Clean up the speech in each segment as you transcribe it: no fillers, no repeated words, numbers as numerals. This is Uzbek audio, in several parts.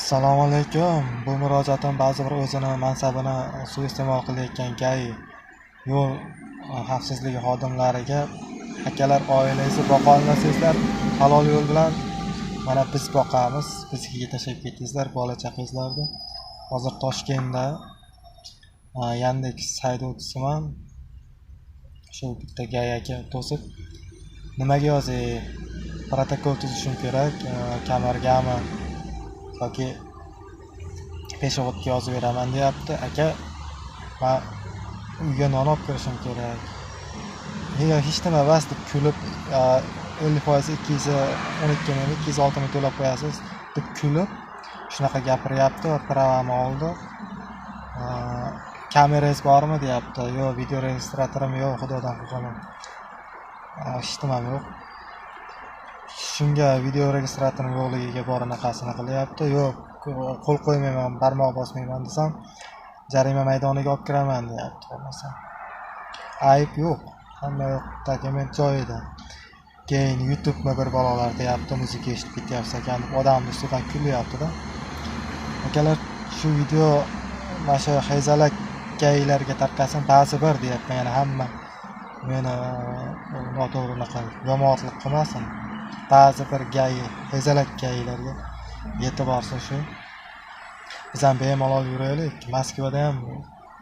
Assalomu alaykum. Bu murojaatim ba'zi bir o'zini mansabini suiiste'mol qilayotgan gay yo'l xavfsizligi xodimlariga akalar oilangizni boqa olmasangizlar halol yo'l bilan mana biz boqamiz, bizga tashlab ketingizlar bola chaqangizlarni. Hozir Toshkentda Yandex haydovchisiman. Shu bitta gay aka to'sib nimaga yozay? Protokol tuzishim kerak, kamargami yoki peshovodga yozib beraman deyapti. Aka, men uyga non olib kirishim kerak. Nega hech nima emas deb kulib 50% 212 ming 206 ming to'lab qo'yasiz deb kulib shunaqa gapiryapti va pravamni oldi. Kamerangiz bormi deyapti. Yo'q, video registratorim yo'q, xudodan qo'rqaman. Hech nimam yo'q. Shunga video registratorning yo'qligiga boranaqasini qilyapti. Yo'q, qo'l qo'ymayman, barmoq bosmayman desam, jarima maydoniga olib kiraman deyapti. Bo'lmasa ayb yo'q, hamma yo'q, dokument joyida. Keyin YouTube'ma bir balolar deyapti, muzika eshitib ketyapsiz ekan deb odamni ustidan kulyapti-da. Akalar, shu video mana shu hayzalak gaylarga tarqasin, ba'zi bir deyapman, yana hamma meni noto'g'ri yomonlik qilmasin. Ba'zi bir gay, hayzalak gaylarga yetib borsa shu. Biz ham bemalol yuraylik. Moskvada ham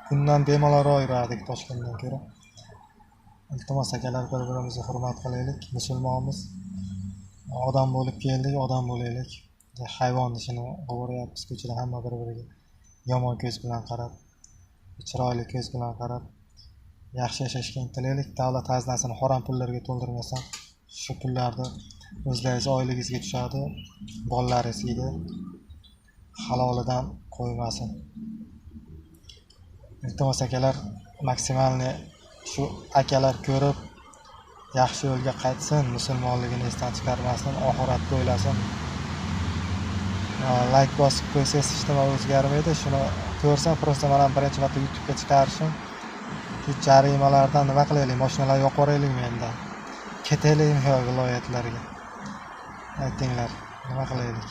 bundan bemalolroq yurardik Toshkentdan ko'ra. Iltimos akalar, bir-birimizni hurmat qilaylik. Musulmonmiz. Odam bo'lib keldik, odam bo'laylik. Hayvon ishini o'g'rayapmiz ko'chada, hamma bir-biriga yomon ko'z bilan qarab, chiroyli ko'z bilan qarab yaxshi yashashga intilaylik. Davlat xazinasini harom pullarga to'ldirmasdan shu pullarni o'zlaringiz oilangizga tushadi, bolalaringiz yeydi, halolidan qo'ymasin. Iltimos akalar, maksimalni shu akalar ko'rib yaxshi yo'lga qaytsin, musulmonligini esdan chiqarmasin, oxiratda o'ylasin. Like bosib qo'ysangiz hech nima o'zgarmaydi. Shuni ko'rsam, prosta mana birinchi marta YouTube'ga chiqarishim. Shu jarimalardan nima qilaylik? Mashinalar yo'q qo'raylik menda. Ketaylikmi viloyatlarga? Aytinglar, nima qilaylik?